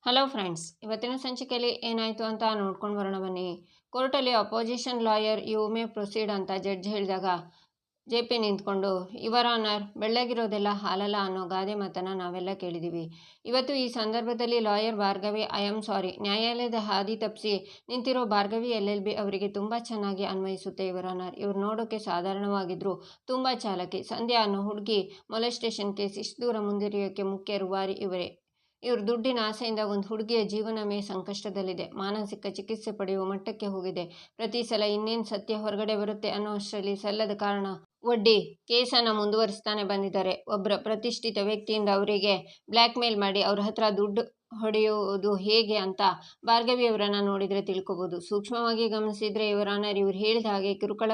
Hello friends, ಇವತ್ತಿನ ಸಂಚಿಕೆಯಲ್ಲಿ ಏನಾಯಿತು ಅಂತ ನೋಡ್ಕೊಂಡು ಬರೋಣ ಬನ್ನಿ. ಕೋರ್ಟಲ್ಲಿ opposition lawyer you may proceed ಅಂತ ಜಡ್ಜ್ ಹೇಳಿದಾಗ ಜೆ.ಪಿ. ನಿಂತ್ಕೊಂಡು, ಯುವರ್ ಆನರ್, ಬೆಳ್ಳಗಿರೋದೆಲ್ಲ ಹಾಲಲ್ಲ ಅನ್ನೋ ಗಾದೆ ಮಾತನ್ನು ನಾವೆಲ್ಲ ಕೇಳಿದ್ದೀವಿ. ಇವತ್ತು ಈ ಸಂದರ್ಭದಲ್ಲಿ lawyer Bhargavi I am sorry ನ್ಯಾಯಾಲಯದ ಹಾದಿ ತಪ್ಪಿಸಿ ನಿಂತಿರೋ ಭಾರ್ಗವಿ LLB ಅವರಿಗೆ ತುಂಬ ಚೆನ್ನಾಗಿ ಅನ್ವಯಿಸುತ್ತೆ ಯುವರ್ ಆನರ್. ಇವ್ರು ನೋಡೋಕ್ಕೆ ಸಾಧಾರಣವಾಗಿದ್ರು ತುಂಬ ಚಾಲಕಿ. ಸಂಧ್ಯಾ ಅನ್ನೋ ಹುಡುಗಿ ಮೊಲೆಸ್ಟೇಷನ್ ಕೇಸ್ ಇಷ್ಟು ದೂರ ಮುಂದುವರಿಯೋಕ್ಕೆ ಮುಖ್ಯ ರೂವಾರಿ ಇವರೇ. ಇವ್ರ ದುಡ್ಡಿನ ಆಸೆಯಿಂದ ಒಂದು ಹುಡುಗಿಯ ಜೀವನವೇ ಸಂಕಷ್ಟದಲ್ಲಿದೆ. ಮಾನಸಿಕ ಚಿಕಿತ್ಸೆ ಪಡೆಯುವ ಮಟ್ಟಕ್ಕೆ ಹೋಗಿದೆ. ಪ್ರತಿ ಸಲ ಇನ್ನೇನು ಸತ್ಯ ಹೊರಗಡೆ ಬರುತ್ತೆ ಅನ್ನೋ ಅಷ್ಟರಲ್ಲಿ ಸಲ್ಲದ ಕಾರಣ ಒಡ್ಡಿ ಕೇಸನ್ನು ಮುಂದುವರಿಸ್ತಾನೆ ಬಂದಿದ್ದಾರೆ. ಒಬ್ಬರ ಪ್ರತಿಷ್ಠಿತ ವ್ಯಕ್ತಿಯಿಂದ ಅವರಿಗೆ ಬ್ಲ್ಯಾಕ್ ಮೇಲ್ ಮಾಡಿ ಅವ್ರ ಹತ್ರ ದುಡ್ಡು ಹೊಡೆಯುವುದು ಹೇಗೆ ಅಂತ ಭಾರ್ಗವಿಯವರನ್ನು ನೋಡಿದರೆ ತಿಳ್ಕೊಬೋದು. ಸೂಕ್ಷ್ಮವಾಗಿ ಗಮನಿಸಿದರೆ ಯುವರ್ ಆನರ್, ಇವ್ರು ಹೇಳಿದ ಹಾಗೆ ಕಿರುಕುಳ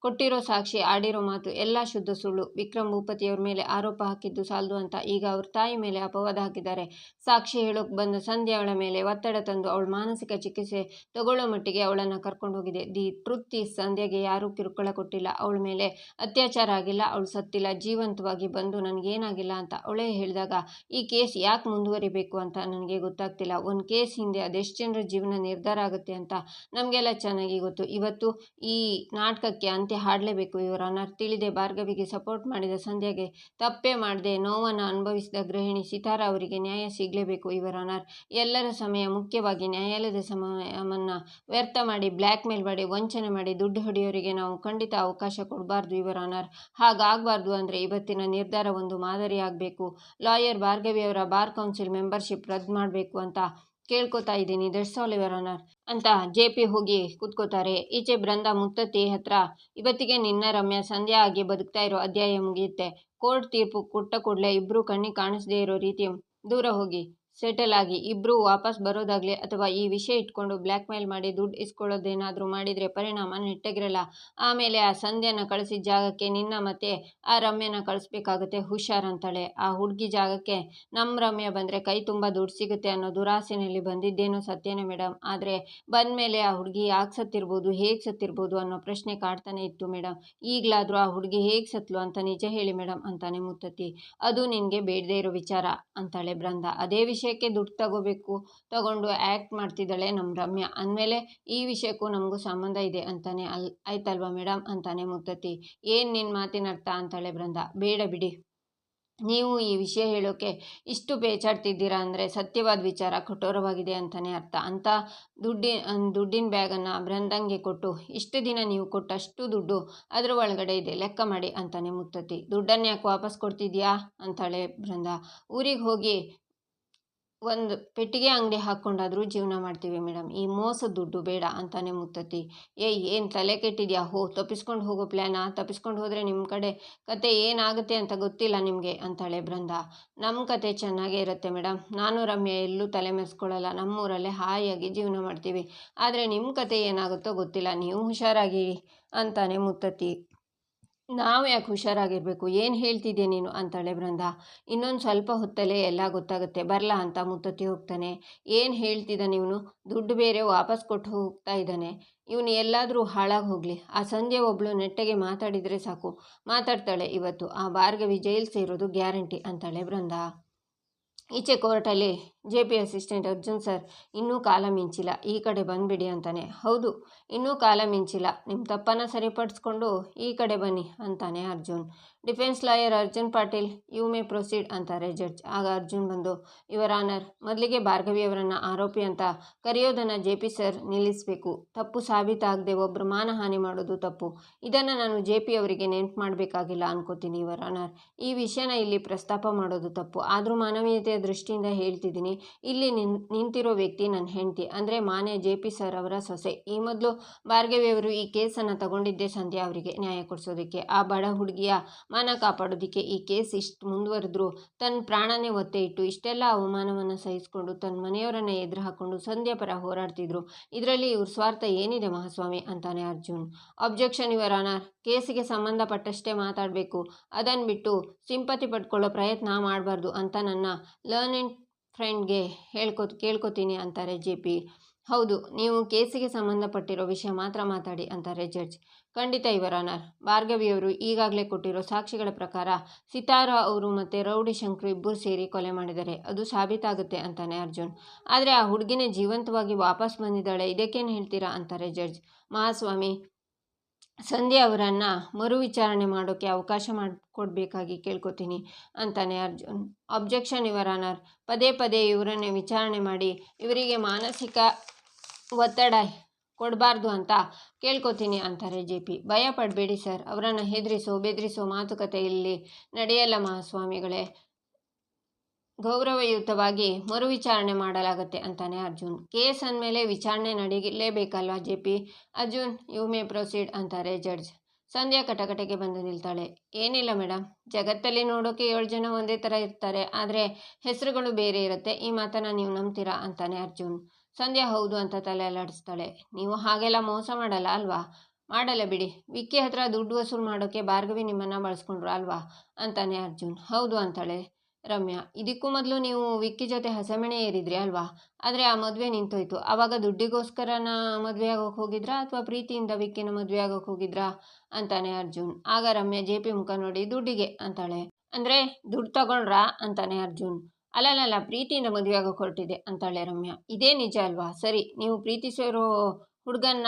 ಕೊಟ್ಟಿರೋ ಸಾಕ್ಷಿ, ಆಡಿರೋ ಮಾತು ಎಲ್ಲ ಶುದ್ಧ ಸುಳ್ಳು. ವಿಕ್ರಮ್ ಭೂಪತಿಯವ್ರ ಮೇಲೆ ಆರೋಪ ಹಾಕಿದ್ದು ಸಾಲದು ಅಂತ ಈಗ ಅವ್ರ ತಾಯಿ ಮೇಲೆ ಅಪವಾದ ಹಾಕಿದ್ದಾರೆ. ಸಾಕ್ಷಿ ಹೇಳೋಕೆ ಬಂದ ಸಂಧ್ಯಾ ಅವಳ ಮೇಲೆ ಒತ್ತಡ ತಂದು ಅವಳ ಮಾನಸಿಕ ಚಿಕಿತ್ಸೆ ತಗೊಳ್ಳೋ ಮಟ್ಟಿಗೆ ಅವಳನ್ನು ಕರ್ಕೊಂಡು ಹೋಗಿದೆ. ದಿ ಟ್ರುತ್ ಈಸ್, ಸಂಧ್ಯಾಗೆ ಯಾರೂ ಕಿರುಕುಳ ಕೊಟ್ಟಿಲ್ಲ, ಅವಳ ಮೇಲೆ ಅತ್ಯಾಚಾರ ಆಗಿಲ್ಲ, ಅವಳು ಸತ್ತಿಲ್ಲ, ಜೀವಂತವಾಗಿ ಬಂದು ನನಗೇನಾಗಿಲ್ಲ ಅಂತ ಅವಳೇ ಹೇಳಿದಾಗ ಈ ಕೇಸ್ ಯಾಕೆ ಮುಂದುವರಿಬೇಕು ಅಂತ ನನಗೆ ಗೊತ್ತಾಗ್ತಿಲ್ಲ. ಒಂದು ಕೇಸ್ ಹಿಂದೆ ಅದೆಷ್ಟು ಜನರ ಜೀವನ ನಿರ್ಧಾರ ಆಗುತ್ತೆ ಅಂತ ನಮಗೆಲ್ಲ ಚೆನ್ನಾಗಿ ಗೊತ್ತು. ಇವತ್ತು ಈ ನಾಟಕಕ್ಕೆ ಅಂತ್ಯ ಹಾಡಲೇಬೇಕು ಯುವರ್ ಆನರ್. ತಿಳಿದೆ ಭಾರ್ಗವಿಗೆ ಸಪೋರ್ಟ್ ಮಾಡಿದ ಸಂಧ್ಯಾಗೆ, ತಪ್ಪೇ ಮಾಡದೆ ನೋವನ್ನು ಅನುಭವಿಸಿದ ಗೃಹಿಣಿ ಸಿತಾರಾ ಅವರಿಗೆ ನ್ಯಾಯ ಸಿಗಲೇಬೇಕು ಯುವರ್ ಆನರ್. ಎಲ್ಲರ ಸಮಯ, ಮುಖ್ಯವಾಗಿ ನ್ಯಾಯಾಲಯದ ಸಮಯವನ್ನು ವ್ಯರ್ಥ ಮಾಡಿ ಬ್ಲ್ಯಾಕ್ ಮೇಲ್ ಮಾಡಿ ವಂಚನೆ ಮಾಡಿ ದುಡ್ಡು ಹೊಡೆಯೋರಿಗೆ ನಾವು ಖಂಡಿತ ಅವಕಾಶ ಕೊಡಬಾರ್ದು ಯುವರ್ ಆನರ್. ಹಾಗಾಗಬಾರ್ದು ಅಂದರೆ ಇವತ್ತಿನ ನಿರ್ಧಾರ ಒಂದು ಮಾದರಿ ಆಗಬೇಕು. ಲಾಯರ್ ಭಾರ್ಗವಿಯವರ ಬಾರ್ ಕೌನ್ಸಿಲ್ ಮೆಂಬರ್ಶಿಪ್ ರದ್ದು ಮಾಡಬೇಕು ಅಂತ ಕೇಳ್ಕೊತಾ ಇದ್ದೀನಿ. ದಟ್ಸ್ ಆಲ್ ಯುವರ್ ಆನರ್ ಅಂತ ಜೆ.ಪಿ. ಹೋಗಿ ಕೂತ್ಕೋತಾರೆ. ಈಚೆ ಬೃಂದಾ ಮುತ್ತತ್ತಿ ಹತ್ರ, ಇವತ್ತಿಗೆ ನಿನ್ನ ರಮ್ಯಾ ಸಂಧ್ಯಾ ಆಗಿ ಬದುಕ್ತಾ ಇರೋ ಅಧ್ಯಾಯ ಮುಗಿಯುತ್ತೆ. ಕೋರ್ಟ್ ತೀರ್ಪು ಕೊಟ್ಟ ಕೂಡಲೇ ಇಬ್ಬರು ಕಣ್ಣಿಗೆ ಕಾಣಿಸದೇ ಇರೋ ರೀತಿ ದೂರ ಹೋಗಿ ಸೆಟಲ್ ಆಗಿ ಇಬ್ಬರು ವಾಪಸ್ ಬರೋದಾಗ್ಲಿ ಅಥವಾ ಈ ವಿಷಯ ಇಟ್ಕೊಂಡು ಬ್ಲ್ಯಾಕ್ ಮೇಲ್ ಮಾಡಿ ದುಡ್ಡು ಇಸ್ಕೊಳ್ಳೋದೇನಾದರೂ ಮಾಡಿದರೆ ಪರಿಣಾಮ ನೆಟ್ಟಗಿರಲ್ಲ. ಆಮೇಲೆ ಆ ಸಂಧ್ಯಾನ ಕಳಿಸಿದ ಜಾಗಕ್ಕೆ ನಿನ್ನ ಮತ್ತೆ ಆ ರಮ್ಯನ ಕಳಿಸ್ಬೇಕಾಗುತ್ತೆ. ಹುಷಾರ್ ಅಂತಾಳೆ. ಆ ಹುಡುಗಿ ಜಾಗಕ್ಕೆ ನಮ್ಮ ರಮ್ಯ ಬಂದರೆ ಕೈ ತುಂಬ ದುಡ್ಡು ಸಿಗುತ್ತೆ ಅನ್ನೋ ದುರಾಸೆನಲ್ಲಿ ಬಂದಿದ್ದೇನೋ ಸತ್ಯನೇ ಮೇಡಮ್. ಆದರೆ ಬಂದಮೇಲೆ ಆ ಹುಡುಗಿ ಯಾಕೆ ಸತ್ತಿರ್ಬೋದು, ಹೇಗೆ ಸತ್ತಿರ್ಬೋದು ಅನ್ನೋ ಪ್ರಶ್ನೆ ಕಾಡ್ತಾನೆ ಇತ್ತು ಮೇಡಮ್. ಈಗಲಾದರೂ ಆ ಹುಡುಗಿ ಹೇಗೆ ಸತ್ಲು ಅಂತ ನಿಜ ಹೇಳಿ ಮೇಡಮ್ ಅಂತಾನೆ ಮುತ್ತತ್ತಿ. ಅದು ನಿನಗೆ ಬೇಡದೇ ಇರೋ ವಿಚಾರ ಅಂತಾಳೆ ಬೃಂದಾ. ಅದೇ ವಿಷಯಕ್ಕೆ ದುಡ್ಡು ತಗೊಂಡು ಆ್ಯಕ್ಟ್ ಮಾಡ್ತಿದ್ದಾಳೆ ನಮ್ಮ ರಮ್ಯಾ ಅಂದಮೇಲೆ ಈ ವಿಷಯಕ್ಕೂ ನಮಗೂ ಸಂಬಂಧ ಇದೆ ಅಂತಾನೆ ಆಯ್ತಲ್ವಾ ಮೇಡಮ್ ಅಂತಾನೆ ಮುತ್ತತ್ತಿ. ಏನು ನಿನ್ನ ಮಾತಿನ ಅರ್ಥ ಅಂತಾಳೆ ಬೃಂದಾ. ಬೇಡ ಬಿಡಿ, ನೀವು ಈ ವಿಷಯ ಹೇಳೋಕೆ ಇಷ್ಟು ಪೇಚಾಡ್ತಿದ್ದೀರಾ ಅಂದರೆ ಸತ್ಯವಾದ ವಿಚಾರ ಕಠೋರವಾಗಿದೆ ಅಂತಲೇ ಅರ್ಥ ಅಂತ ದುಡ್ಡಿನ ಬ್ಯಾಗನ್ನು ಬೃಂದಂಗೆ ಕೊಟ್ಟು, ಇಷ್ಟು ದಿನ ನೀವು ಕೊಟ್ಟಷ್ಟು ದುಡ್ಡು ಅದರ ಒಳಗಡೆ ಇದೆ, ಲೆಕ್ಕ ಮಾಡಿ ಅಂತಾನೆ ಮುತ್ತತ್ತಿ. ದುಡ್ಡನ್ನು ಯಾಕೆ ವಾಪಸ್ ಕೊಡ್ತಿದ್ಯಾ ಅಂತಾಳೆ ಬೃಂದಾ. ಊರಿಗೆ ಹೋಗಿ ಒಂದು ಪೆಟ್ಟಿಗೆ ಅಂಗಡಿ ಹಾಕ್ಕೊಂಡಾದರೂ ಜೀವನ ಮಾಡ್ತೀವಿ ಮೇಡಮ್, ಈ ಮೋಸದ ದುಡ್ಡು ಬೇಡ ಅಂತಾನೆ ಮುತ್ತತ್ತಿ. ಏನು ತಲೆ ಕೆಟ್ಟಿದ್ಯಾ? ತಪ್ಪಿಸ್ಕೊಂಡು ಹೋಗೋ ಪ್ಲ್ಯಾನಾ? ತಪ್ಪಿಸ್ಕೊಂಡು ಹೋದರೆ ನಿಮ್ಮ ಕತೆ ಏನಾಗುತ್ತೆ ಅಂತ ಗೊತ್ತಿಲ್ಲ ನಿಮಗೆ ಅಂತಾಳೆ ಬೃಂದಾ. ನಮ್ಮ ಕತೆ ಚೆನ್ನಾಗೇ ಇರುತ್ತೆ ಮೇಡಮ್, ನಾನು ರಮ್ಯಾ ಎಲ್ಲೂ ತಲೆ ಮೆರೆಸ್ಕೊಳ್ಳಲ್ಲ, ನಮ್ಮೂರಲ್ಲೇ ಹಾಯಾಗಿ ಜೀವನ ಮಾಡ್ತೀವಿ. ಆದರೆ ನಿಮ್ಮ ಕತೆ ಏನಾಗುತ್ತೋ ಗೊತ್ತಿಲ್ಲ, ನೀವು ಹುಷಾರಾಗಿರಿ ಅಂತಾನೆ ಮುತ್ತತ್ತಿ. ನಾವು ಯಾಕೆ ಹುಷಾರಾಗಿರಬೇಕು? ಏನು ಹೇಳ್ತಿದ್ದೆ ನೀನು ಅಂತಾಳೆ ಬೃಂದಾ. ಇನ್ನೊಂದು ಸ್ವಲ್ಪ ಹೊತ್ತಲ್ಲೇ ಎಲ್ಲ ಗೊತ್ತಾಗುತ್ತೆ, ಬರಲಾ ಅಂತ ಮುತ್ತತ್ತಿ ಹೋಗ್ತಾನೆ. ಏನು ಹೇಳ್ತಿದ್ದಾನೆ ಇವನು? ದುಡ್ಡು ಬೇರೆ ವಾಪಸ್ ಕೊಟ್ಟು ಹೋಗ್ತಾ ಇದ್ದಾನೆ. ಇವನು ಎಲ್ಲಾದರೂ ಹಾಳಾಗಿ ಹೋಗಲಿ. ಆ ಸಂಧ್ಯೆ ಒಬ್ಳು ನೆಟ್ಟಗೆ ಮಾತಾಡಿದರೆ ಸಾಕು, ಮಾತಾಡ್ತಾಳೆ. ಇವತ್ತು ಆ ಭಾರ್ಗವಿ ಜೈಲು ಸೇರೋದು ಗ್ಯಾರಂಟಿ ಅಂತಾಳೆ ಬೃಂದಾ. ಈಚೆ ಕೋರ್ಟಲ್ಲಿ ಜೆ.ಪಿ. ಅಸಿಸ್ಟೆಂಟ್, ಅರ್ಜುನ್ ಸರ್, ಇನ್ನೂ ಕಾಲ ಮಿಂಚಿಲ್ಲ, ಈ ಕಡೆ ಬಂದುಬಿಡಿ ಅಂತಾನೆ. ಹೌದು, ಇನ್ನೂ ಕಾಲ ಮಿಂಚಿಲ್ಲ, ನಿಮ್ಮ ತಪ್ಪನ್ನು ಸರಿಪಡಿಸ್ಕೊಂಡು ಈ ಕಡೆ ಬನ್ನಿ ಅಂತಾನೆ Arjun. Defence lawyer Arjun Patil, you may proceed ಅಂತಾರೆ ಜಡ್ಜ್. ಆಗ ಅರ್ಜುನ್ ಬಂದು, ಯುವರ್ ಆನರ್, ಮೊದಲಿಗೆ ಭಾರ್ಗವಿಯವರನ್ನು ಆರೋಪಿ ಅಂತ ಕರೆಯೋದನ್ನು ಜೆ.ಪಿ. ಸರ್ ನಿಲ್ಲಿಸಬೇಕು. ತಪ್ಪು ಸಾಬೀತಾಗದೆ ಒಬ್ಬರು ಮಾನಹಾನಿ ಮಾಡೋದು ತಪ್ಪು. ಇದನ್ನು ನಾನು ಜೆ.ಪಿ. ಅವರಿಗೆ ನೆನಪು ಮಾಡಬೇಕಾಗಿಲ್ಲ ಅನ್ಕೋತೀನಿ ಯುವರ್ ಆನರ್. ಈ ವಿಷಯನ ಇಲ್ಲಿ ಪ್ರಸ್ತಾಪ ಮಾಡೋದು ತಪ್ಪು, ಆದರೂ ಮಾನವೀಯತೆಯ ದೃಷ್ಟಿಯಿಂದ ಹೇಳ್ತಿದ್ದೀನಿ. ಇಲ್ಲಿ ನಿಂತಿರೋ ವ್ಯಕ್ತಿ ನನ್ನ ಹೆಂಡತಿ, ಅಂದರೆ ಮಾನ್ಯ ಜೆ.ಪಿ. ಸರ್ ಅವರ ಸೊಸೆ. ಈ ಮೊದಲು ಭಾರ್ಗವಿಯವರು ಈ ಕೇಸನ್ನು ತಗೊಂಡಿದ್ದೇ ಸಂಧ್ಯಾ ಅವರಿಗೆ ನ್ಯಾಯ ಕೊಡಿಸೋದಕ್ಕೆ, ಆ ಬಡ ಹುಡುಗಿಯ ಮಾನ ಕಾಪಾಡೋದಕ್ಕೆ. ಈ ಕೇಸ್ ಇಷ್ಟು ಮುಂದುವರೆದ್ರೂ ತನ್ನ ಪ್ರಾಣನೇ ಒತ್ತೆ ಇಟ್ಟು ಇಷ್ಟೆಲ್ಲ ಅವಮಾನವನ್ನು ಸಹಿಸಿಕೊಂಡು ತನ್ನ ಮನೆಯವರನ್ನು ಎದುರು ಹಾಕ್ಕೊಂಡು ಸಂಧ್ಯಾ ಪರ ಹೋರಾಡ್ತಿದ್ರು. ಇದರಲ್ಲಿ ಇವ್ರ ಸ್ವಾರ್ಥ ಏನಿದೆ ಮಹಾಸ್ವಾಮಿ ಅಂತಾನೆ ಅರ್ಜುನ್. ಅಬ್ಜೆಕ್ಷನ್ ಯುವರ್ ಆನರ್, ಕೇಸಿಗೆ ಸಂಬಂಧಪಟ್ಟಷ್ಟೇ ಮಾತಾಡಬೇಕು, ಅದನ್ನು ಬಿಟ್ಟು ಸಿಂಪತಿ ಪಡ್ಕೊಳ್ಳೋ ಪ್ರಯತ್ನ ಮಾಡಬಾರ್ದು ಅಂತ ನನ್ನ ಲರ್ನೆಡ್ ಫ್ರೆಂಡ್ಗೆ ಕೇಳ್ಕೊತೀನಿ ಅಂತಾರೆ ಜೆ.ಪಿ. ಹೌದು, ನೀವು ಕೇಸಿಗೆ ಸಂಬಂಧಪಟ್ಟಿರೋ ವಿಷಯ ಮಾತ್ರ ಮಾತಾಡಿ ಅಂತಾರೆ ಜಡ್ಜ್. ಖಂಡಿತ ಯುವರ್ ಆನರ್. ಭಾರ್ಗವಿಯವರು ಈಗಾಗಲೇ ಕೊಟ್ಟಿರೋ ಸಾಕ್ಷಿಗಳ ಪ್ರಕಾರ ಸಿತಾರಾ ಅವರು ಮತ್ತು ರೌಡಿ ಶಂಕರು ಇಬ್ಬರು ಸೇರಿ ಕೊಲೆ ಮಾಡಿದ್ದಾರೆ. ಅದು ಸಾಬೀತಾಗುತ್ತೆ ಅಂತಾನೆ ಅರ್ಜುನ್. ಆದರೆ ಆ ಹುಡುಗಿನೇ ಜೀವಂತವಾಗಿ ವಾಪಸ್ ಬಂದಿದ್ದಾಳೆ, ಇದಕ್ಕೇನು ಹೇಳ್ತೀರಾ ಅಂತಾರೆ ಜಡ್ಜ್. ಮಹಾಸ್ವಾಮಿ, ಸಂಧ್ಯಾ ಅವರನ್ನು ಮರು ವಿಚಾರಣೆ ಮಾಡೋಕ್ಕೆ ಅವಕಾಶ ಮಾಡಿಕೊಡ್ಬೇಕಾಗಿ ಕೇಳ್ಕೊತೀನಿ ಅಂತಾನೆ ಅರ್ಜುನ್. Objection your honour. ಪದೇ ಪದೇ ಇವರನ್ನೇ ವಿಚಾರಣೆ ಮಾಡಿ ಇವರಿಗೆ ಮಾನಸಿಕ ಒತ್ತಡ ಕೊಡಬಾರ್ದು ಅಂತ ಕೇಳ್ಕೊತೀನಿ ಅಂತಾರೆ ಜೆ.ಪಿ. ಭಯ ಪಡಬೇಡಿ ಸರ್, ಅವರನ್ನು ಬೆದರಿಸೋ ಮಾತುಕತೆ ಇಲ್ಲಿ ನಡೆಯಲ್ಲ ಮಹಾಸ್ವಾಮಿಗಳೇ. ಗೌರವಯುತವಾಗಿ ಮರು ವಿಚಾರಣೆ ಮಾಡಲಾಗುತ್ತೆ ಅಂತಾನೆ ಅರ್ಜುನ್. ಕೇಸ್ ಅಂದಮೇಲೆ ವಿಚಾರಣೆ ನಡೀಲೇಬೇಕಲ್ವಾ JP. Arjun, you may proceed ಅಂತಾರೆ ಜಡ್ಜ್. ಸಂಧ್ಯಾ ಕಟಕಟೆಗೆ ಬಂದು ನಿಲ್ತಾಳೆ. ಏನಿಲ್ಲ ಮೇಡಮ್, ಜಗತ್ತಲ್ಲಿ ನೋಡೋಕೆ 7 ಜನ ಒಂದೇ ಥರ ಇರ್ತಾರೆ, ಆದರೆ ಹೆಸರುಗಳು ಬೇರೆ ಇರುತ್ತೆ. ಈ ಮಾತನ್ನು ನೀವು ನಂಬ್ತೀರಾ ಅಂತಾನೆ ಅರ್ಜುನ್. ಸಂಧ್ಯಾ ಹೌದು ಅಂತ ತಲೆ ಅಲ್ಲಾಡಿಸ್ತಾಳೆ. ನೀವು ಹಾಗೆಲ್ಲ ಮೋಸ ಮಾಡಲ್ಲ ಅಲ್ವಾ? ಮಾಡಲ್ಲ ಬಿಡಿ. ವಿಕ್ಕಿ ಹತ್ರ ದುಡ್ಡು ವಸೂಲು ಮಾಡೋಕ್ಕೆ ಭಾರ್ಗವಿ ನಿಮ್ಮನ್ನು ಬಳಸ್ಕೊಂಡ್ರು ಅಲ್ವಾ ಅಂತಾನೆ ಅರ್ಜುನ್. ಹೌದು ಅಂತಾಳೆ ರಮ್ಯಾ. ಇದಕ್ಕೂ ಮೊದಲು ನೀವು ವಿಕ್ಕಿ ಜೊತೆ ಹಸೆಮಣೆ ಏರಿದ್ರಿ ಅಲ್ವಾ? ಆದರೆ ಆ ಮದುವೆ ನಿಂತೋಯ್ತು. ಆವಾಗ ದುಡ್ಡಿಗೋಸ್ಕರನ ಮದುವೆ ಆಗೋಕೆ ಹೋಗಿದ್ರಾ ಅಥವಾ ಪ್ರೀತಿಯಿಂದ ವಿಕ್ಕಿನ ಮದುವೆ ಆಗೋಕೆ ಹೋಗಿದ್ರಾ ಅಂತಾನೆ ಅರ್ಜುನ್. ಆಗ ರಮ್ಯಾ ಜೆ.ಪಿ. ಮುಖ ನೋಡಿ ದುಡ್ಡಿಗೆ ಅಂತಾಳೆ. ಅಂದರೆ ದುಡ್ಡು ತಗೊಂಡ್ರಾ ಅಂತಾನೆ ಅರ್ಜುನ್. ಅಲ್ಲಲ್ಲ, ಪ್ರೀತಿಯಿಂದ ಮದುವೆ ಆಗೋಕೆ ಹೊರಟಿದೆ ಅಂತಾಳೆ ರಮ್ಯಾ. ಇದೇ ನಿಜ ಅಲ್ವಾ? ಸರಿ, ನೀವು ಪ್ರೀತಿಸಿರೋ ಹುಡುಗನ್ನ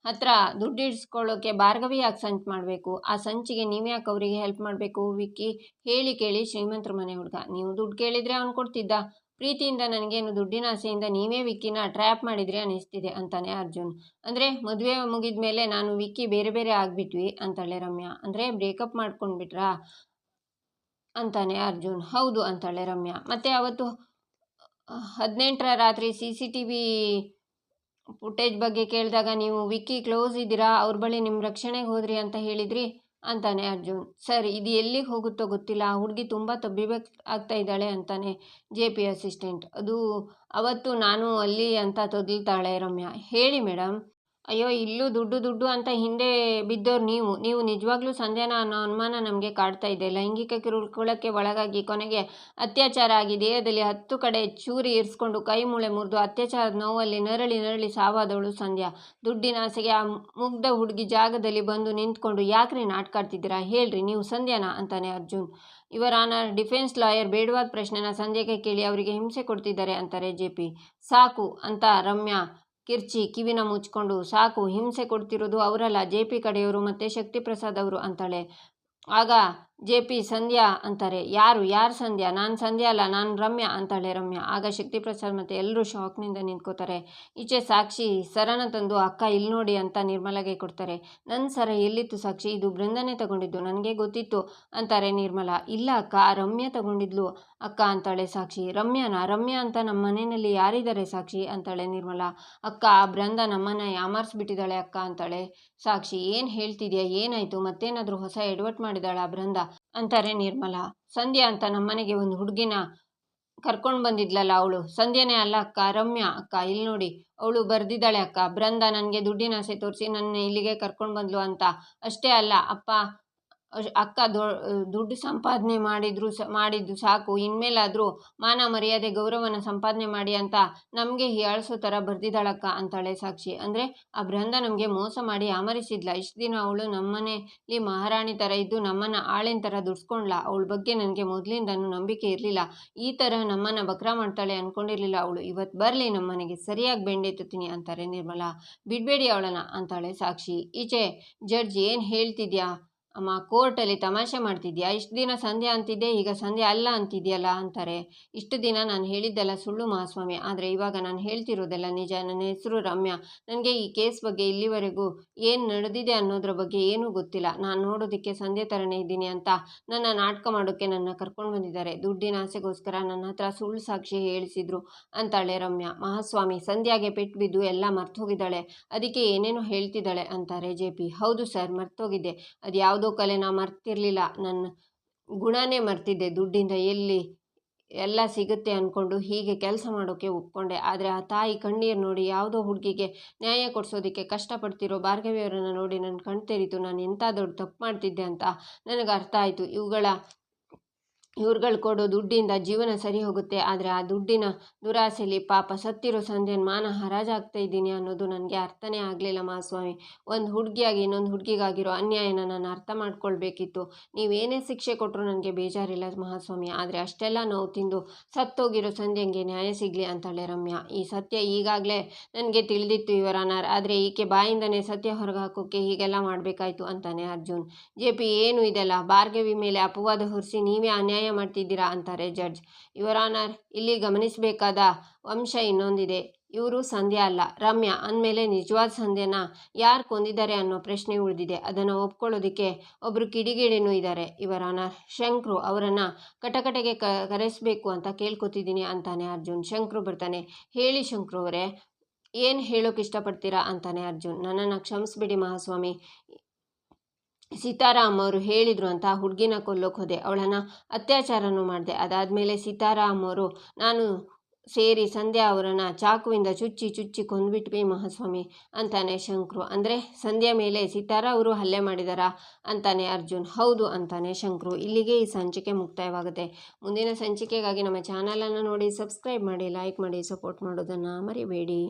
ಹತ್ರ ದುಡ್ಡು ಇಡಿಸ್ಕೊಳ್ಳೋಕೆ ಭಾರ್ಗವಿ ಯಾಕೆ ಸಂಚು ಮಾಡಬೇಕು? ಆ ಸಂಚಿಗೆ ನೀವ್ಯಾಕೆ ಅವರಿಗೆ ಹೆಲ್ಪ್ ಮಾಡಬೇಕು? ವಿಕ್ಕಿ ಹೇಳಿ ಕೇಳಿ ಶ್ರೀಮಂತರ ಮನೆ ಹುಡುಗ, ನೀವು ದುಡ್ಡು ಕೇಳಿದರೆ ಅವ್ನು ಕೊಡ್ತಿದ್ದ. ಪ್ರೀತಿಯಿಂದ ನನಗೇನು ದುಡ್ಡಿನ ಆಸೆಯಿಂದ ನೀವೇ ವಿಕ್ಕಿನ ಟ್ರ್ಯಾಪ್ ಮಾಡಿದ್ರೆ ಅನ್ನಿಸ್ತಿದೆ ಅಂತಾನೆ ಅರ್ಜುನ್. ಅಂದರೆ ಮದುವೆ ಮುಗಿದ ಮೇಲೆ ನಾನು ವಿಕ್ಕಿ ಬೇರೆ ಬೇರೆ ಆಗಿಬಿಟ್ವಿ ಅಂತಾಳೆ ರಮ್ಯಾ. ಅಂದರೆ ಬ್ರೇಕಪ್ ಮಾಡ್ಕೊಂಡ್ಬಿಟ್ರಾ ಅಂತಾನೆ ಅರ್ಜುನ್. ಹೌದು ಅಂತಾಳೆ ರಮ್ಯಾ. ಮತ್ತೆ ಅವತ್ತು 18ರ ರಾತ್ರಿ CCTV ಫುಟೇಜ್ ಬಗ್ಗೆ ಕೇಳಿದಾಗ ನೀವು ವಿಕ್ಕಿ ಕ್ಲೋಸ್ ಇದ್ದೀರಾ, ಅವ್ರ ಬಳಿ ನಿಮ್ಮ ರಕ್ಷಣೆಗೆ ಹೋದ್ರಿ ಅಂತ ಹೇಳಿದ್ರಿ ಅಂತಾನೆ ಅರ್ಜುನ್. ಸರ್, ಇದು ಎಲ್ಲಿಗೆ ಹೋಗುತ್ತೋ ಗೊತ್ತಿಲ್ಲ, ಆ ಹುಡುಗಿ ತುಂಬ ಆಗ್ತಾ ಇದ್ದಾಳೆ ಅಂತಾನೆ ಜೆ.ಪಿ. ಅಸಿಸ್ಟೆಂಟ್. ಅದು ಅವತ್ತು ನಾನು ಅಲ್ಲಿ ಅಂತ ತೊದಲ್ತಾಳೆ ರಮ್ಯಾ. ಹೇಳಿ ಮೇಡಮ್. ಅಯ್ಯೋ, ಇಲ್ಲೂ ದುಡ್ಡು ಅಂತ ಹಿಂದೆ ಬಿದ್ದೋರು ನೀವು ನಿಜವಾಗ್ಲೂ ಸಂಧ್ಯಾನ ಅನ್ನೋ ಅನುಮಾನ ನಮಗೆ ಕಾಡ್ತಾ ಇದೆ. ಲೈಂಗಿಕ ಕಿರುಕುಳಕ್ಕೆ ಒಳಗಾಗಿ ಕೊನೆಗೆ ಅತ್ಯಾಚಾರ ಆಗಿ ದೇಹದಲ್ಲಿ 10 ಕಡೆ ಚೂರಿ ಇರಿಸ್ಕೊಂಡು ಕೈ ಮೂಳೆ ಮುರಿದು ಅತ್ಯಾಚಾರದ ನೋವಲ್ಲಿ ನರಳಿ ಸಾವಾದವಳು ಸಂಧ್ಯಾ. ದುಡ್ಡಿನ ಆಸೆಗೆ ಆ ಮುಗ್ಧ ಹುಡುಗಿ ಜಾಗದಲ್ಲಿ ಬಂದು ನಿಂತ್ಕೊಂಡು ಯಾಕ್ರಿ ನಾಟಕ ಆಡ್ತಿದ್ದೀರಾ? ಹೇಳ್ರಿ, ನೀವು ಸಂಧ್ಯಾನ ಅಂತಾನೆ Arjun. Your honour, defence lawyer ಬೇಡವಾದ ಪ್ರಶ್ನೆನ ಸಂಧ್ಯಾಗೆ ಕೇಳಿ ಅವರಿಗೆ ಹಿಂಸೆ ಕೊಡ್ತಿದ್ದಾರೆ ಅಂತಾರೆ ಜೆ.ಪಿ. ಸಾಕು ಅಂತ ರಮ್ಯಾ ಕಿರ್ಚಿ ಕಿವಿನ ಮುಚ್ಕೊಂಡು, ಸಾಕು, ಹಿಂಸೆ ಕೊಡ್ತಿರೋದು ಅವರಲ್ಲ, ಜೆ.ಪಿ. ಕಡೆಯವರು ಮತ್ತು ಶಕ್ತಿ ಪ್ರಸಾದ್ ಅವರು ಅಂತಾಳೆ. ಆಗ ಜೆ.ಪಿ. ಸಂಧ್ಯಾ ಅಂತಾರೆ. ಯಾರು ಸಂಧ್ಯಾ? ನಾನು ಸಂಧ್ಯಾ ಅಲ್ಲ, ನಾನು ರಮ್ಯಾ ಅಂತಾಳೆ ರಮ್ಯಾ. ಆಗ ಶಕ್ತಿ ಪ್ರಸಾದ್ ಮತ್ತು ಎಲ್ಲರೂ ಶಾಕ್ನಿಂದ ನಿಂತ್ಕೋತಾರೆ. ಈಚೆ ಸಾಕ್ಷಿ ಸರನ ತಂದು, ಅಕ್ಕ ಇಲ್ಲಿ ನೋಡಿ ಅಂತ ನಿರ್ಮಲಾಗೆ ಕೊಡ್ತಾರೆ. ನನ್ನ ಸರ ಎಲ್ಲಿತ್ತು ಸಾಕ್ಷಿ? ಇದು ಬೃಂದನೇ ತಗೊಂಡಿದ್ದು, ನನಗೆ ಗೊತ್ತಿತ್ತು ಅಂತಾರೆ ನಿರ್ಮಲಾ. ಇಲ್ಲ ಅಕ್ಕ, ರಮ್ಯಾ ತಗೊಂಡಿದ್ಲು ಅಕ್ಕ ಅಂತಾಳೆ ಸಾಕ್ಷಿ. ರಮ್ಯಾ ಅಂತ ನಮ್ಮ ಮನೆಯಲ್ಲಿ ಯಾರಿದ್ದಾರೆ ಸಾಕ್ಷಿ ಅಂತಾಳೆ ನಿರ್ಮಲಾ. ಅಕ್ಕ, ಆ ಬೃಂದ ನಮ್ಮನ್ನ ಯಾಮಾರಿಸ್ಬಿಟ್ಟಿದ್ದಾಳೆ ಅಕ್ಕ ಅಂತಾಳೆ ಸಾಕ್ಷಿ. ಏನು ಹೇಳ್ತಿದ್ಯಾ? ಏನಾಯ್ತು? ಮತ್ತೇನಾದರೂ ಹೊಸ ಎಡವಟ್ಟು ಮಾಡಿದಾಳ ಆ ಬೃಂದ ಅಂತಾರೆ ನಿರ್ಮಲಾ. ಸಂಧ್ಯಾ ಅಂತ ನಮ್ಮನೆಗೆ ಒಂದು ಹುಡುಗಿನ ಕರ್ಕೊಂಡು ಬಂದಿದ್ಲಲ್ಲ, ಅವಳು ಸಂಧ್ಯಾನೇ ಅಲ್ಲ ಅಕ್ಕ, ರಮ್ಯಾ ಅಕ್ಕ. ಇಲ್ಲಿ ನೋಡಿ, ಅವಳು ಬರ್ದಿದ್ದಾಳೆ ಅಕ್ಕ, ಬೃಂದ ನನಗೆ ದುಡ್ಡಿನ ಆಸೆ ತೋರಿಸಿ ನನ್ನ ಇಲ್ಲಿಗೆ ಕರ್ಕೊಂಡು ಬಂದ್ಲು ಅಂತ. ಅಷ್ಟೇ ಅಲ್ಲ ಅಕ್ಕ ದುಡ್ಡು ಸಂಪಾದನೆ ಮಾಡಿದ್ದು ಸಾಕು, ಇನ್ಮೇಲಾದರೂ ಮಾನ ಮರ್ಯಾದೆ ಗೌರವನ ಸಂಪಾದನೆ ಮಾಡಿ ಅಂತ ನಮಗೆ ಹೀಯಾಳಿಸೋ ಥರ ಬರ್ದಿದ್ದಾಳಕ್ಕ ಅಂತಾಳೆ ಸಾಕ್ಷಿ. ಅಂದರೆ ಆ ಬೃಂದ ನಮಗೆ ಮೋಸ ಮಾಡಿ ಆಮರಿಸಿದ್ಲ. ಇಷ್ಟು ದಿನ ಅವಳು ನಮ್ಮನೇಲಿ ಮಹಾರಾಣಿ ಥರ ಇದ್ದು ನಮ್ಮನ್ನು ಆಳಿನ ಥರ ದುಡ್ಸ್ಕೊಂಡ್ಲ. ಅವಳ ಬಗ್ಗೆ ನನಗೆ ಮೊದಲಿಂದನೂ ನಂಬಿಕೆ ಇರಲಿಲ್ಲ. ಈ ಥರ ನಮ್ಮನ್ನು ಬಕ್ರ ಮಾಡ್ತಾಳೆ ಅಂದ್ಕೊಂಡಿರಲಿಲ್ಲ ಅವಳು. ಇವತ್ತು ಬರಲಿ, ನಮ್ಮನೆಗೆ ಸರಿಯಾಗಿ ಬೆಂಡೆತ್ತುತ್ತೀನಿ ಅಂತಾರೆ ನಿರ್ಮಲಾ. ಬಿಡಬೇಡಿ ಅವಳನ್ನ ಅಂತಾಳೆ ಸಾಕ್ಷಿ. ಈಚೆ ಜಡ್ಜ್, ಏನು ಹೇಳ್ತಿದ್ಯಾ ಅಮ್ಮ? ಕೋರ್ಟಲ್ಲಿ ತಮಾಷೆ ಮಾಡ್ತಿದ್ಯಾ? ಇಷ್ಟು ದಿನ ಸಂಧ್ಯಾ ಅಂತಿದ್ದೆ, ಈಗ ಸಂಧ್ಯಾ ಅಲ್ಲ ಅಂತಿದ್ಯಲ್ಲ ಅಂತಾರೆ. ಇಷ್ಟು ದಿನ ನಾನು ಹೇಳಿದ್ದೆಲ್ಲ ಸುಳ್ಳು ಮಹಾಸ್ವಾಮಿ, ಆದರೆ ಇವಾಗ ನಾನು ಹೇಳ್ತಿರೋದೆಲ್ಲ ನಿಜ. ನನ್ನ ಹೆಸರು ರಮ್ಯಾ. ನನಗೆ ಈ ಕೇಸ್ ಬಗ್ಗೆ ಇಲ್ಲಿವರೆಗೂ ಏನು ನಡೆದಿದೆ ಅನ್ನೋದ್ರ ಬಗ್ಗೆ ಏನೂ ಗೊತ್ತಿಲ್ಲ. ನಾನು ನೋಡೋದಕ್ಕೆ ಸಂಧ್ಯಾ ಥರನೇ ಇದ್ದೀನಿ ಅಂತ ನನ್ನ ನಾಟಕ ಮಾಡೋಕ್ಕೆ ನನ್ನ ಕರ್ಕೊಂಡು ಬಂದಿದ್ದಾರೆ. ದುಡ್ಡಿನ ಆಸೆಗೋಸ್ಕರ ನನ್ನ ಹತ್ರ ಸುಳ್ಳು ಸಾಕ್ಷಿ ಹೇಳಿಸಿದ್ರು ಅಂತಾಳೆ ರಮ್ಯಾ. ಮಹಾಸ್ವಾಮಿ, ಸಂಧ್ಯಾಗೆ ಪೆಟ್ಟು ಬಿದ್ದು ಎಲ್ಲ ಮರ್ತೋಗಿದ್ದಾಳೆ, ಅದಕ್ಕೆ ಏನೇನೋ ಹೇಳ್ತಿದ್ದಾಳೆ ಅಂತಾರೆ ಜೆ.ಪಿ. ಹೌದು ಸರ್, ಮರ್ತೋಗಿದ್ದೆ. ಅದು ಯಾವುದೋ ಕಲೆನ ಮರ್ತಿರ್ಲಿಲ್ಲ, ನನ್ನ ಗುಣನೇ ಮರ್ತಿದ್ದೆ. ದುಡ್ಡಿಂದ ಎಲ್ಲಿ ಎಲ್ಲ ಸಿಗುತ್ತೆ ಅಂದ್ಕೊಂಡು ಹೀಗೆ ಕೆಲಸ ಮಾಡೋಕ್ಕೆ ಒಪ್ಕೊಂಡೆ. ಆದರೆ ಆ ತಾಯಿ ಕಣ್ಣೀರು ನೋಡಿ ಯಾವುದೋ ಹುಡುಗಿಗೆ ನ್ಯಾಯ ಕೊಡಿಸೋದಕ್ಕೆ ಕಷ್ಟಪಡ್ತಿರೋ ಭಾರ್ಗವಿಯವರನ್ನು ನೋಡಿ ನನ್ನ ಕಣ್ ತೆರೀತು. ನಾನು ಎಂಥ ದೊಡ್ಡ ತಪ್ಪು ಮಾಡ್ತಿದ್ದೆ ಅಂತ ನನಗೆ ಅರ್ಥ ಆಯಿತು. ಇವ್ರುಗಳು ಕೊಡೋ ದುಡ್ಡಿಂದ ಜೀವನ ಸರಿ ಹೋಗುತ್ತೆ. ಆದರೆ ಆ ದುಡ್ಡಿನ ದುರಾಸೆಯಲ್ಲಿ ಪಾಪ ಸತ್ತಿರೋ ಸಂಧ್ಯನ ಮಾನ ಹರಾಜಾಗ್ತಾ ಇದ್ದೀನಿ ಅನ್ನೋದು ನನಗೆ ಅರ್ಥನೇ ಆಗಲಿಲ್ಲ ಮಹಾಸ್ವಾಮಿ. ಒಂದು ಹುಡುಗಿಯಾಗಿ ಇನ್ನೊಂದು ಹುಡುಗಿಗಾಗಿರೋ ಅನ್ಯಾಯನ ನಾನು ಅರ್ಥ ಮಾಡ್ಕೊಳ್ಬೇಕಿತ್ತು. ನೀವೇನೇ ಶಿಕ್ಷೆ ಕೊಟ್ಟರು ನನಗೆ ಬೇಜಾರಿಲ್ಲ ಮಹಾಸ್ವಾಮಿ. ಆದರೆ ಅಷ್ಟೆಲ್ಲ ನೋವು ತಿಂದು ಸತ್ತೋಗಿರೋ ಸಂಧ್ಯಂಗೆ ನ್ಯಾಯ ಸಿಗಲಿ ಅಂತಾಳೆ ರಮ್ಯಾ. ಈ ಸತ್ಯ ಈಗಾಗಲೇ ನನಗೆ ತಿಳಿದಿತ್ತು ಯುವರ್ ಆನರ್. ಆದರೆ ಈಕೆ ಬಾಯಿಂದನೇ ಸತ್ಯ ಹೊರಗೆ ಹಾಕೋಕ್ಕೆ ಹೀಗೆಲ್ಲ ಮಾಡಬೇಕಾಯ್ತು ಅಂತಾನೆ ಅರ್ಜುನ್. JP ಏನು ಇದೆಲ್ಲ? ಭಾರ್ಗವಿ ಮೇಲೆ ಅಪವಾದ ಹೊರಿಸಿ ನೀವೇ ಅನ್ಯಾಯ ಮಾಡ್ತಿದ್ದೀರಾ ಅಂತಾರೆ ಜಡ್ಜ್. ಯುವರ್ ಆನರ್, ಇಲ್ಲಿ ಗಮನಿಸಬೇಕಾದ ಅಂಶ ಇನ್ನೊಂದಿದೆ. ಇವರು ಸಂಧ್ಯಾ ಅಲ್ಲ, ರಮ್ಯಾ ಅಂದಮೇಲೆ ನಿಜವಾದ ಸಂಧ್ಯನ ಯಾರು ಕೊಂದಿದ್ದಾರೆ ಅನ್ನೋ ಪ್ರಶ್ನೆ ಉಳಿದಿದೆ. ಅದನ್ನು ಒಪ್ಕೊಳ್ಳೋದಕ್ಕೆ ಒಬ್ಬರು ಕಿಡಿಗೇಡಿನೂ ಇದ್ದಾರೆ ಯುವರ್ ಆನರ್. ಶಂಕ್ರು, ಅವರನ್ನು ಕಟಕಟೆಗೆ ಕರೆಸಬೇಕು ಅಂತ ಕೇಳ್ಕೊತಿದ್ದೀನಿ ಅಂತಾನೆ ಅರ್ಜುನ್. ಶಂಕ್ರು ಬರ್ತಾನೆ. ಹೇಳಿ ಶಂಕ್ರು ಅವರೇ, ಏನು ಹೇಳೋಕೆ ಇಷ್ಟಪಡ್ತೀರಾ ಅಂತಾನೆ ಅರ್ಜುನ್. ನನ್ನನ್ನು ಕ್ಷಮಿಸ್ಬಿಡಿ ಮಹಾಸ್ವಾಮಿ. ಸೀತಾರಾಮ್ ಅವರು ಹೇಳಿದರು ಅಂತ ಹುಡುಗಿನ ಕೊಲ್ಲೋಕೆ ಹೋದೆ, ಅವಳನ್ನು ಅತ್ಯಾಚಾರನೂ ಮಾಡಿದೆ. ಅದಾದಮೇಲೆ ಸೀತಾರಾಮ್ ಅವರು ನಾನು ಸೇರಿ ಸಂಧ್ಯಾ ಅವರನ್ನು ಚಾಕುವಿಂದ ಚುಚ್ಚಿ ಕೊಂದ್ಬಿಟ್ವಿ ಮಹಾಸ್ವಾಮಿ ಅಂತಾನೆ ಶಂಕ್ರು. ಅಂದರೆ ಸಂಧ್ಯಾ ಮೇಲೆ ಸೀತಾರಾ ಅವರು ಹಲ್ಲೆ ಮಾಡಿದಾರಾ ಅಂತಾನೆ ಅರ್ಜುನ್. ಹೌದು ಅಂತಾನೆ ಶಂಕ್ರು. ಇಲ್ಲಿಗೆ ಈ ಸಂಚಿಕೆ ಮುಕ್ತಾಯವಾಗುತ್ತೆ. ಮುಂದಿನ ಸಂಚಿಕೆಗಾಗಿ ನಮ್ಮ ಚಾನಲನ್ನು ನೋಡಿ, ಸಬ್ಸ್ಕ್ರೈಬ್ ಮಾಡಿ, ಲೈಕ್ ಮಾಡಿ, ಸಪೋರ್ಟ್ ಮಾಡೋದನ್ನು ಮರಿಬೇಡಿ.